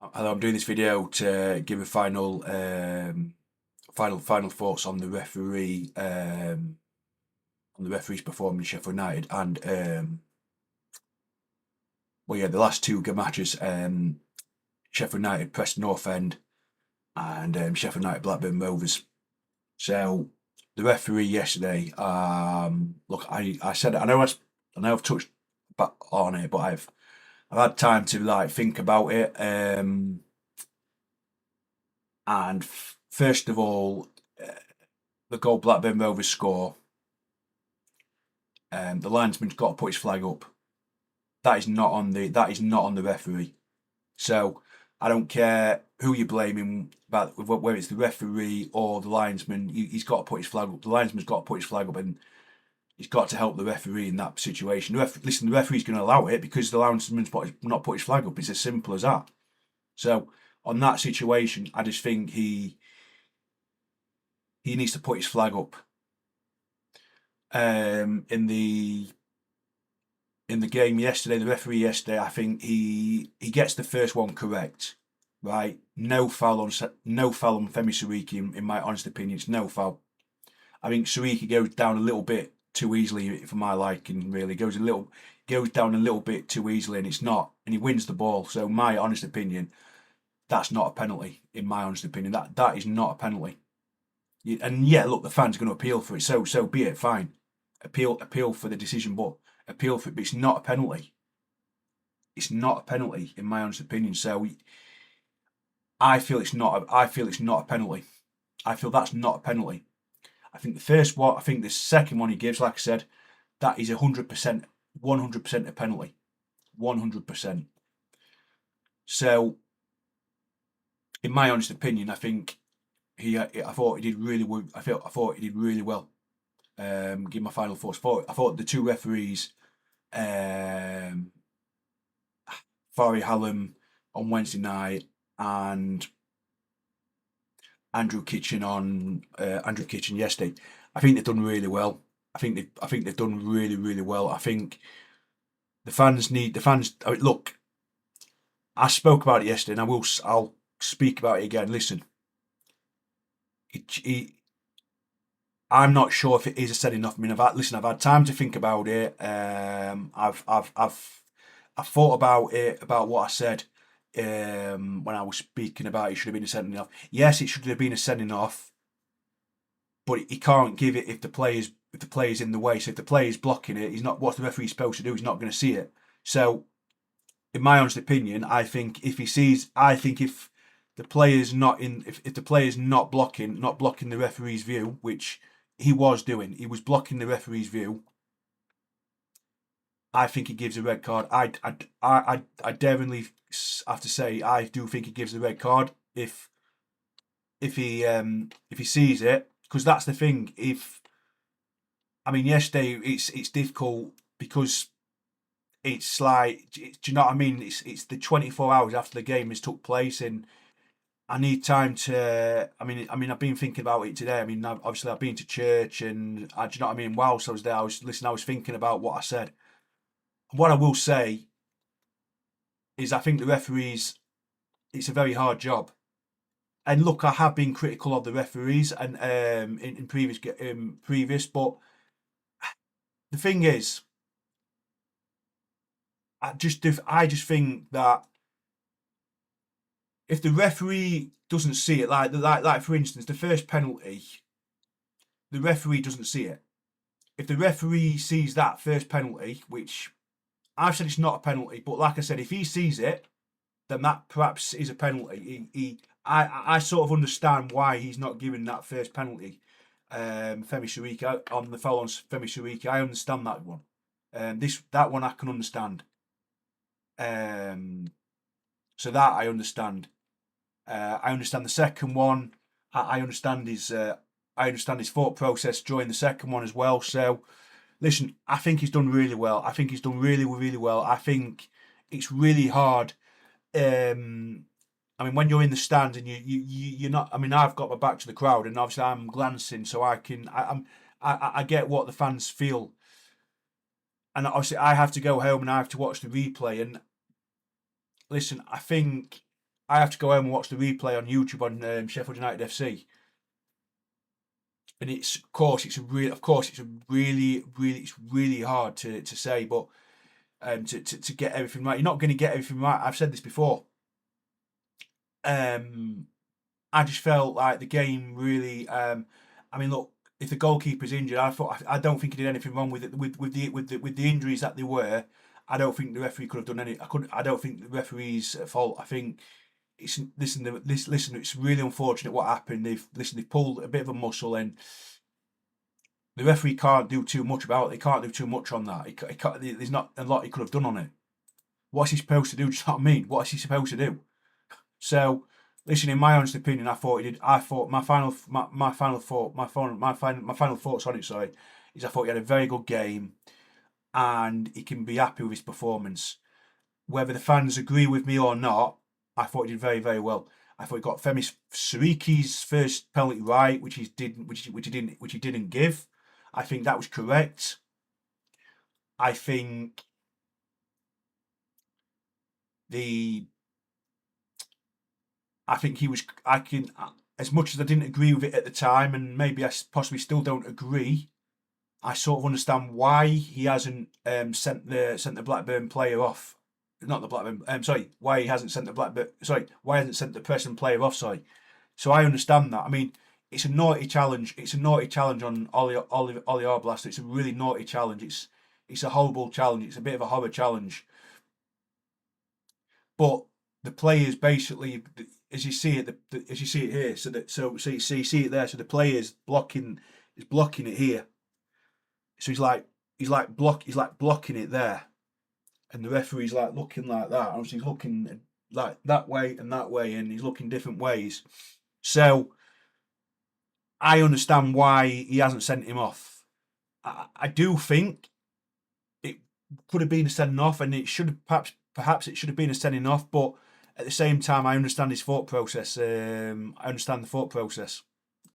Hello, I'm doing this video to give a final thoughts on the referee's performance in Sheffield United and the last two good matches, Sheffield United Preston North End and Sheffield United Blackburn Rovers. So the referee yesterday, look, I said I know I've touched back on it, but I've had time to think about it. And first of all, the goal Blackburn Rovers score, the linesman's got to put his flag up. That is not on the referee. So I don't care who you're blaming, about whether it's the referee or the linesman. He's got to put his flag up. The linesman's got to put his flag up, and he's got to help the referee in that situation. The referee's going to allow it because the linesman's not put his flag up. It's as simple as that. So on that situation, I just think he needs to put his flag up. In the game yesterday, the referee yesterday, I think he gets the first one correct, right? No foul on Femi Siriki, in my honest opinion. It's no foul. I think Siriki goes down a little bit too easily for my liking. Really goes down a little bit too easily, and it's not. And he wins the ball. So my honest opinion, that's not a penalty. In my honest opinion, that is not a penalty. And yeah, look, the fans are going to appeal for it. So be it. Fine, appeal for the decision, but appeal for it. But it's not a penalty. It's not a penalty, in my honest opinion. So I feel it's not. I feel it's not a penalty. I feel that's not a penalty. I think the first one. I think the second one he gives, like I said, that is 100%, 100% a penalty, 100%. So, in my honest opinion, I think I thought he did really well. I thought he did really well. Give my final thoughts. I thought the two referees, Fari Hallam on Wednesday night and Andrew Kitchen yesterday. I think they've done really well. I think they've done really, really well. I think the fans. I mean, look, I spoke about it yesterday, and I'll speak about it again. Listen, I'm not sure if it is a sending off. I mean, I've had time to think about it. I've thought about it, about what I said when I was speaking about it should have been a sending off. Yes, it should have been a sending off, but he can't give it if the player's in the way. So if the player's blocking it, he's not. What's the referee supposed to do? He's not going to see it. So, in my honest opinion, I think if the player's not in, if the player's not blocking the referee's view, which he was doing, he was blocking the referee's view. I think he gives a red card. I definitely have to say I do think he gives a red card if he sees it, because that's the thing. Yesterday it's difficult because it's like, do you know what I mean? It's the 24 hours after the game has took place, and I need time to. I've been thinking about it today. Obviously I've been to church, and do you know what I mean? Whilst I was there, I was thinking about what I said. What I will say is, I think the referees, it's a very hard job. And look, I have been critical of the referees and in previous, but the thing is, I just think that if the referee doesn't see it, like for instance, the first penalty, the referee doesn't see it. If the referee sees that first penalty, which I've said it's not a penalty, but like I said, if he sees it, then that perhaps is a penalty. I sort of understand why he's not giving that first penalty. Femi Siriki, on the foul on Femi Siriki, I understand that one. That one I can understand. So that I understand. I understand the second one. I understand his thought process during the second one as well. So, listen, I think he's done really well. I think he's done really, really well. I think it's really hard. When you're in the stands and you're not. I've got my back to the crowd, and obviously I'm glancing, so I can. I get what the fans feel, and obviously I have to go home and I have to watch the replay. And listen, I think I have to go home and watch the replay on YouTube on Sheffield United FC, and it's really hard to say, but to get everything right, you're not going to get everything right. I've said this before. I just felt like the game really. I mean, look, if the goalkeeper's injured, I don't think he did anything wrong with it. With the injuries that they were, I don't think the referee could have done any. I don't think the referee's at fault. I think listen. It's really unfortunate what happened. They've pulled a bit of a muscle, and the referee can't do too much about it. He can't do too much on that. There's not a lot he could have done on it. What's he supposed to do? Do you know what I mean? What is he supposed to do? So, listen, in my honest opinion, I thought he did. I thought my final thoughts on it. Sorry, is I thought he had a very good game, and he can be happy with his performance. Whether the fans agree with me or not, I thought he did very, very well. I thought he got Femi Suriki's first penalty right, which he didn't give. I think that was correct. I think he was. As much as I didn't agree with it at the time, and maybe I possibly still don't agree, I sort of understand why he hasn't sent the Blackburn player off. Not the Blackburn. Sorry, why he hasn't sent the Blackburn. Sorry, why he hasn't sent the Preston player off. Sorry. So I understand that. I mean, it's a naughty challenge. It's a naughty challenge on Ollie Arblaster. It's a really naughty challenge. It's a horrible challenge. It's a bit of a horror challenge. But the players basically, as you see it, as you see it here, so you see it there. So the players blocking it here. So he's like blocking it there, and the referee's like looking like that. Obviously, he's looking like that way, and he's looking different ways. So I understand why he hasn't sent him off. I do think it could have been a sending off, and it should have perhaps it should have been a sending off, but at the same time, I understand his thought process. I understand the thought process.